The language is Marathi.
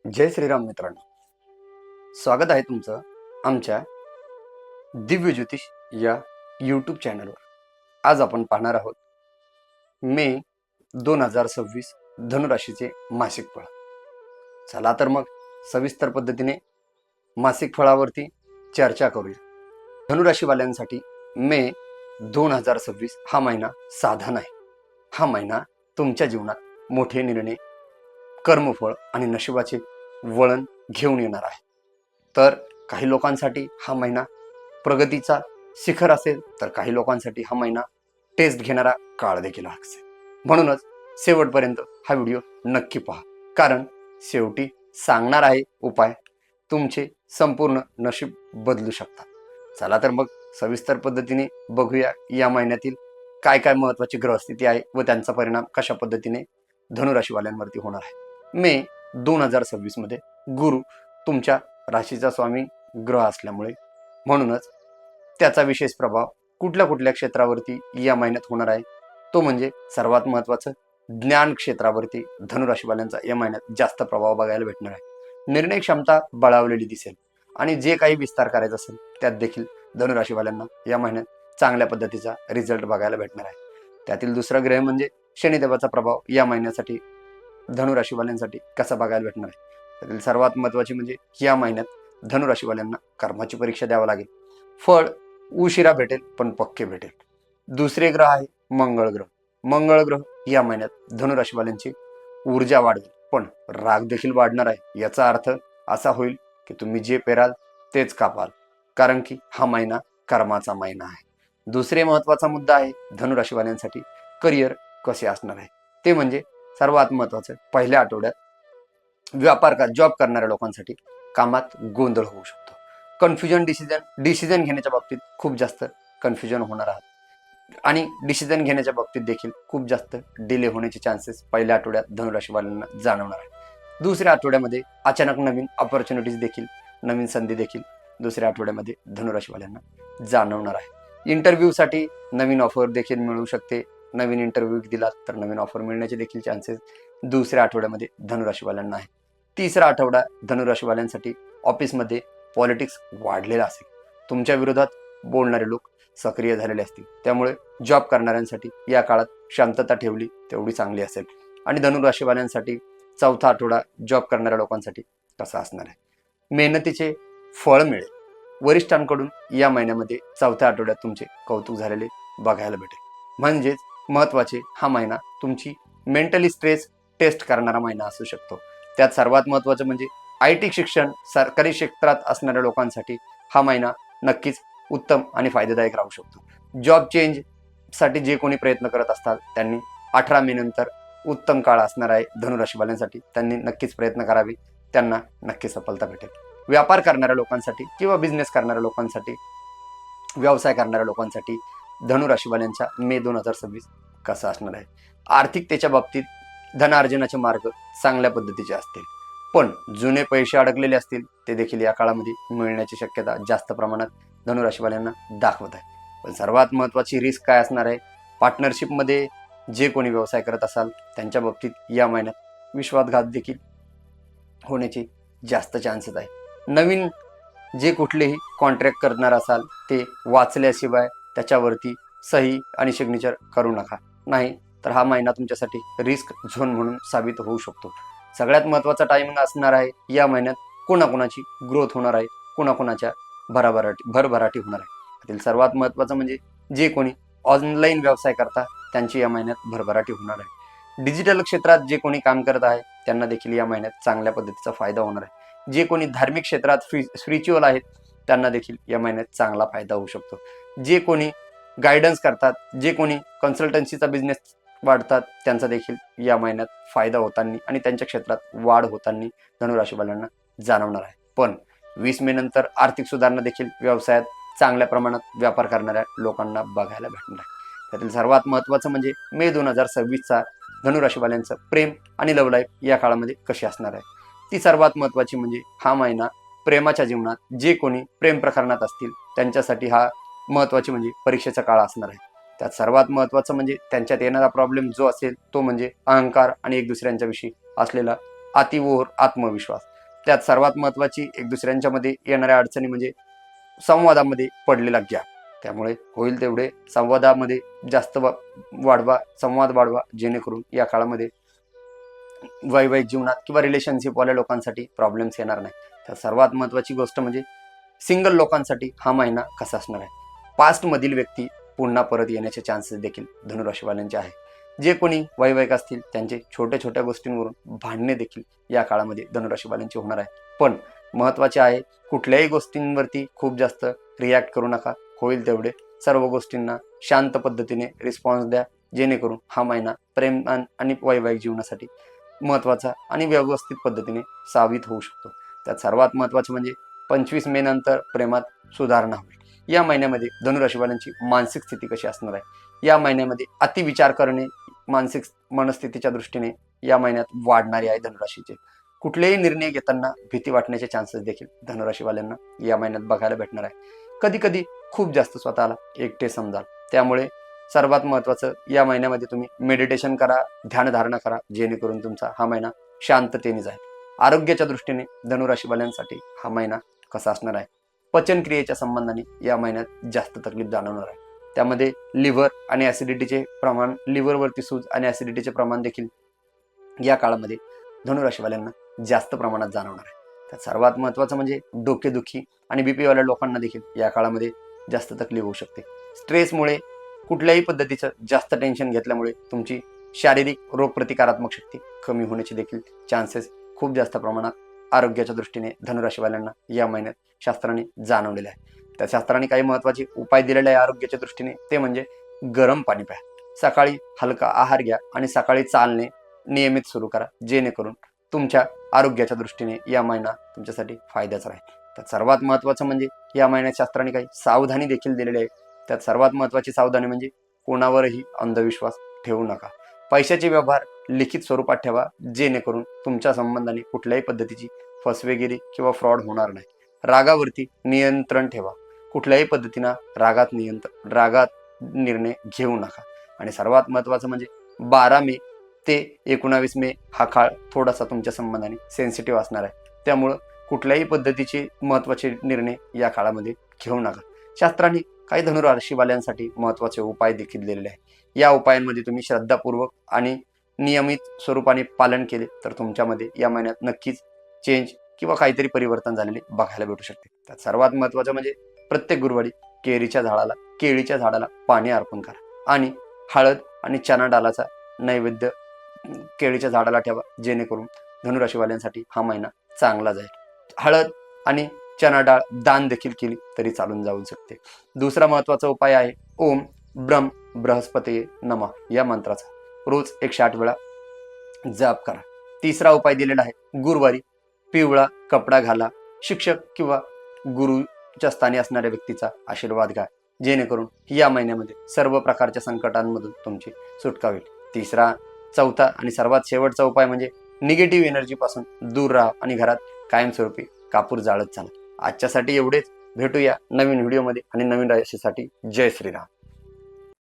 जय श्रीराम मित्रांनो, स्वागत आहे तुमचं आमच्या दिव्य ज्योतिष या यूट्यूब चॅनलवर. आज आपण पाहणार आहोत मे 2026 धनुराशीचे मासिक फळ. चला तर मग सविस्तर पद्धतीने मासिक फळावरती चर्चा करूया. धनुराशीवाल्यांसाठी मे 2026 हा महिना साधा नाही. हा महिना तुमच्या जीवनात मोठे निर्णय, कर्मफळ आणि नशिबाचे वळण घेऊन येणार आहे. तर काही लोकांसाठी हा महिना प्रगतीचा शिखर असेल, तर काही लोकांसाठी हा महिना टेस्ट घेणारा काळ देखील असेल. म्हणूनच शेवटपर्यंत हा व्हिडिओ नक्की पहा, कारण शेवटी सांगणार आहे उपाय तुमचे संपूर्ण नशीब बदलू शकतात. चला तर मग सविस्तर पद्धतीने बघूया या महिन्यातील काय काय महत्त्वाची ग्रहस्थिती आहे व त्यांचा परिणाम कशा पद्धतीने धनुराशीवाल्यांवरती होणार आहे. मे 2026 मध्ये गुरु तुमच्या राशीचा स्वामी ग्रह असल्यामुळे म्हणूनच त्याचा विशेष प्रभाव कुठल्या कुठल्या क्षेत्रावरती या महिन्यात होणार आहे, तो म्हणजे सर्वात महत्त्वाचं ज्ञान क्षेत्रावरती धनुराशीवाल्यांचा या महिन्यात जास्त प्रभाव बघायला भेटणार आहे. निर्णय क्षमता बळावलेली दिसेल आणि जे काही विस्तार करायचा असेल त्यात देखील धनुराशीवाल्यांना या महिन्यात चांगल्या पद्धतीचा रिझल्ट बघायला भेटणार आहे. त्यातील दुसरा ग्रह म्हणजे शनिदेवाचा प्रभाव या महिन्यासाठी धनुराशीवाल्यांसाठी कसा बघायला भेटणार आहे. त्यातील सर्वात महत्त्वाची म्हणजे या महिन्यात धनुराशीवाल्यांना कर्माची परीक्षा द्यावी लागेल. फळ उशिरा भेटेल पण पक्के भेटेल. दुसरे ग्रह आहे मंगळ ग्रह. मंगळ ग्रह या महिन्यात धनुराशीवाल्यांची ऊर्जा वाढवेल, पण राग देखील वाढणार आहे. याचा अर्थ असा होईल की तुम्ही जे पेराल तेच कापाल, कारण की हा महिना कर्माचा महिना आहे. दुसरे महत्त्वाचा मुद्दा आहे धनुराशीवाल्यांसाठी करिअर कसे असणार आहे. ते म्हणजे सर्वात महत्त्वाचं पहिल्या आठवड्यात व्यापार जॉब करणाऱ्या लोकांसाठी कामात गोंधळ होऊ शकतो. कन्फ्युजन डिसिजन घेण्याच्या बाबतीत खूप जास्त कन्फ्युजन होणार आहे आणि डिसिजन घेण्याच्या बाबतीत देखील खूप जास्त डिले होण्याचे चान्सेस पहिल्या आठवड्यात धनुराशीवाल्यांना जाणवणार आहे. दुसऱ्या आठवड्यामध्ये अचानक नवीन ऑपॉर्च्युनिटीज देखील, नवीन संधी देखील दुसऱ्या आठवड्यामध्ये धनुराशीवाल्यांना जाणवणार आहे. इंटरव्ह्यूसाठी नवीन ऑफर देखील मिळू शकते. नवीन इंटरव्ह्यू दिला तर नवीन ऑफर मिळण्याचे देखील चान्सेस दुसऱ्या आठवड्यामध्ये धनुराशीवाल्यांना आहे. तिसरा आठवडा धनुराशीवाल्यांसाठी ऑफिसमध्ये पॉलिटिक्स वाढलेला असेल. तुमच्या विरोधात बोलणारे लोक सक्रिय झालेले असतील. त्यामुळे जॉब करणाऱ्यांसाठी या काळात शांतता ठेवली तेवढी चांगली असेल. आणि धनुराशीवाल्यांसाठी चौथा आठवडा जॉब करणाऱ्या लोकांसाठी कसा असणार आहे. मेहनतीचे फळ मिळेल. वरिष्ठांकडून या महिन्यामध्ये चौथ्या आठवड्यात तुमचे कौतुक झालेले बघायला भेटेल. म्हणजेच महत्त्वाचे हा महिना तुमची मेंटली स्ट्रेस टेस्ट करणारा महिना असू शकतो. त्यात सर्वात महत्त्वाचं म्हणजे IT शिक्षण, सरकारी क्षेत्रात असणाऱ्या लोकांसाठी हा महिना नक्कीच उत्तम आणि फायदेदायक राहू शकतो. जॉब चेंजसाठी जे कोणी प्रयत्न करत असतात त्यांनी 18 मे नंतर उत्तम काळ असणार आहे धनुराशीवाल्यांसाठी. त्यांनी नक्कीच प्रयत्न करावे, त्यांना नक्की सफलता भेटेल. व्यापार करणाऱ्या लोकांसाठी किंवा बिझनेस करणाऱ्या लोकांसाठी, व्यवसाय करणाऱ्या लोकांसाठी धनुराशीवाल्यांच्या मे 2026 कसा असणार आहे. आर्थिकतेच्या बाबतीत धनार्जनाचे मार्ग चांगल्या पद्धतीचे असतील, पण जुने पैसे अडकलेले असतील ते देखील या काळामध्ये मिळण्याची शक्यता जास्त प्रमाणात धनुराशीवाल्यांना दाखवत आहे. पण सर्वात महत्त्वाची रिस्क काय असणार आहे. पार्टनरशिपमध्ये जे कोणी व्यवसाय करत असाल त्यांच्या बाबतीत या महिन्यात विश्वासघात देखील होण्याचे जास्त चान्सेस आहे. नवीन जे कुठलेही कॉन्ट्रॅक्ट करणार असाल ते वाचल्याशिवाय त्याच्यावरती सही आणि सिग्नेचर करू नका, नाही तर हा महिना तुमच्यासाठी रिस्क झोन म्हणून साबित होऊ शकतो. सगळ्यात महत्त्वाचा टायमिंग असणार आहे या महिन्यात कोणाकोणाची ग्रोथ होणार आहे, कोणाकोणाच्या भरभराटी होणार आहे. त्यातील सर्वात महत्त्वाचं म्हणजे जे कोणी ऑनलाईन व्यवसाय करता त्यांची या महिन्यात भरभराटी होणार आहे. डिजिटल क्षेत्रात जे कोणी काम करत आहे त्यांना देखील या महिन्यात चांगल्या पद्धतीचा फायदा होणार आहे. जे कोणी धार्मिक क्षेत्रात स्पिरिच्युअल आहेत त्यांना देखील या महिन्यात चांगला फायदा होऊ शकतो. जे कोणी गायडन्स करतात, जे कोणी कन्सल्टन्सीचा बिझनेस वाढतात त्यांचा देखील या महिन्यात फायदा होताना आणि त्यांच्या क्षेत्रात वाढ होताना धनुराशीवाल्यांना जाणवणार आहे. पण 20 मे नंतर आर्थिक सुधारणा देखील व्यवसायात चांगल्या प्रमाणात व्यापार करणाऱ्या लोकांना बघायला भेटणार आहे. त्यातील सर्वात महत्त्वाचं म्हणजे मे 2026चा धनुराशीवाल्यांचं प्रेम आणि लव्ह लाईफ या काळामध्ये कशी असणार आहे. ती सर्वात महत्त्वाची म्हणजे हा महिना प्रेमाच्या जीवनात जे कोणी प्रेम प्रकरणात असतील त्यांच्यासाठी हा महत्त्वाची म्हणजे परीक्षेचा काळ असणार आहे. त्यात सर्वात महत्त्वाचं म्हणजे त्यांच्यात येणारा प्रॉब्लेम जो असेल तो म्हणजे अहंकार आणि एक दुसऱ्यांच्या विषयी असलेला अतिओर आत्मविश्वास. त्यात सर्वात महत्त्वाची एक दुसऱ्यांच्या मध्ये येणाऱ्या अडचणी म्हणजे संवादामध्ये पडलेला गॅप. त्यामुळे होईल तेवढे संवादामध्ये जास्त वाढवा, संवाद वाढवा, जेणेकरून या काळामध्ये वैवाहिक जीवनात किंवा रिलेशनशिपवाल्या लोकांसाठी प्रॉब्लेम्स येणार नाही. तर सर्वात महत्त्वाची गोष्ट म्हणजे सिंगल लोकांसाठी हा महिना कसा असणार आहे. पास्टमधील व्यक्ती पुन्हा परत येण्याचे चान्सेस देखील धनुराशीवाल्यांचे आहे. जे कोणी वैवाहिक असतील त्यांचे छोट्या छोट्या गोष्टींवरून भांडणे देखील या काळामध्ये धनुराशीवाल्यांचे होणार आहे. पण महत्त्वाचे आहे, कुठल्याही गोष्टींवरती खूप जास्त रिॲक्ट करू नका. होईल तेवढे सर्व गोष्टींना शांत पद्धतीने रिस्पॉन्स द्या, जेणेकरून हा महिना प्रेम आणि वैवाहिक जीवनासाठी महत्त्वाचा आणि व्यवस्थित पद्धतीने साबित होऊ शकतो. त्यात सर्वात महत्त्वाचं म्हणजे 25 मे नंतर प्रेमात सुधारणा होईल. या महिन्यामध्ये धनुराशीवाल्यांची मानसिक स्थिती कशी असणार आहे. या महिन्यामध्ये अतिविचार करणे मानसिक मनस्थितीच्या दृष्टीने या महिन्यात वाढणारे आहे. धनुराशीचे कुठलेही निर्णय घेताना भीती वाटण्याचे चान्सेस देखील धनुराशीवाल्यांना या महिन्यात बघायला भेटणार आहे. कधी कधी खूप जास्त स्वतःला एकटे समजाल. त्यामुळे सर्वात महत्त्वाचं या महिन्यामध्ये तुम्ही मेडिटेशन करा, ध्यानधारणा करा, जेणेकरून तुमचा हा महिना शांततेने जाईल. आरोग्याच्या दृष्टीने धनुराशीवाल्यांसाठी हा महिना कसा असणार आहे. पचनक्रियेच्या संबंधाने या महिन्यात जास्त तकलीफ जाणवणार आहे. त्यामध्ये लिव्हर आणि ऍसिडिटीचे प्रमाण, लिव्हरवरती सूज आणि ऍसिडिटीचे प्रमाण देखील या काळामध्ये धनुराशीवाल्यांना जास्त प्रमाणात जाणवणार आहे. त्यात सर्वात महत्त्वाचं म्हणजे डोकेदुखी आणि बीपीवाल्या लोकांना देखील या काळामध्ये जास्त तकलीफ होऊ शकते. स्ट्रेसमुळे कुठल्याही पद्धतीचं जास्त टेन्शन घेतल्यामुळे तुमची शारीरिक रोगप्रतिकारात्मक शक्ती कमी होण्याचे देखील चान्सेस खूप जास्त प्रमाणात आरोग्याच्या दृष्टीने धनुराशीवाल्यांना या महिन्यात शास्त्राने जाणवलेले आहे. त्या शास्त्राने काही महत्त्वाचे उपाय दिलेले आहे आरोग्याच्या दृष्टीने. ते म्हणजे गरम पाणी प्या, सकाळी हलका आहार घ्या आणि सकाळी चालणे नियमित सुरू करा, जेणेकरून तुमच्या आरोग्याच्या दृष्टीने या महिना तुमच्यासाठी फायद्याचा राहील. त्यात सर्वात महत्त्वाचं म्हणजे या महिन्यात शास्त्राने काही सावधानी देखील दिलेली आहे. त्यात सर्वात महत्त्वाची सावधानी म्हणजे कोणावरही अंधविश्वास ठेवू नका. पैशाचे व्यवहार लिखित स्वरूपात ठेवा, जेणेकरून तुमच्या संबंधाने कुठल्याही पद्धतीची फसवेगिरी किंवा फ्रॉड होणार नाही. रागावरती नियंत्रण ठेवा. कुठल्याही पद्धतीनं रागात निर्णय घेऊ नका. आणि सर्वात महत्त्वाचं म्हणजे 12 मे ते 19 मे हा काळ थोडासा तुमच्या संबंधाने सेन्सिटिव्ह असणार आहे. त्यामुळं कुठल्याही पद्धतीचे महत्त्वाचे निर्णय या काळामध्ये घेऊ नका. शास्त्राने काही धनुराशीवाल्यांसाठी महत्त्वाचे उपाय देखील दिलेले आहे. या उपायांमध्ये तुम्ही श्रद्धापूर्वक आणि नियमित स्वरूपाने पालन केले तर तुमच्यामध्ये या महिन्यात नक्कीच चेंज किंवा काहीतरी परिवर्तन झालेले बघायला भेटू शकते. त्यात सर्वात महत्त्वाचं म्हणजे प्रत्येक गुरुवारी केळीच्या झाडाला पाणी अर्पण करा आणि हळद आणि चना डाळाचा नैवेद्य केळीच्या झाडाला ठेवा, जेणेकरून धनुराशीवाल्यांसाठी हा महिना चांगला जाईल. हळद आणि चना डाळ दान देखील केली तरी चालून जाऊ शकते. दुसरा महत्त्वाचा उपाय आहे ओम ब्रह्म बृहस्पती नमः या मंत्राचा रोज 108 वेळा जाप करा. तिसरा उपाय दिलेला आहे गुरुवारी पिवळा कपडा घाला, शिक्षक किंवा गुरुच्या स्थानी असणाऱ्या व्यक्तीचा आशीर्वाद घ्या, जेणेकरून या महिन्यामध्ये सर्व प्रकारच्या संकटांमधून तुमची सुटका होईल. चौथा आणि सर्वात शेवटचा उपाय म्हणजे निगेटिव्ह एनर्जी पासून दूर राहा आणि घरात कायमस्वरूपी कापूर जाळत चाला. आजच्यासाठी एवढेच. भेटूया नवीन व्हिडिओमध्ये आणि नवीन राशीसाठी. जय श्रीराम.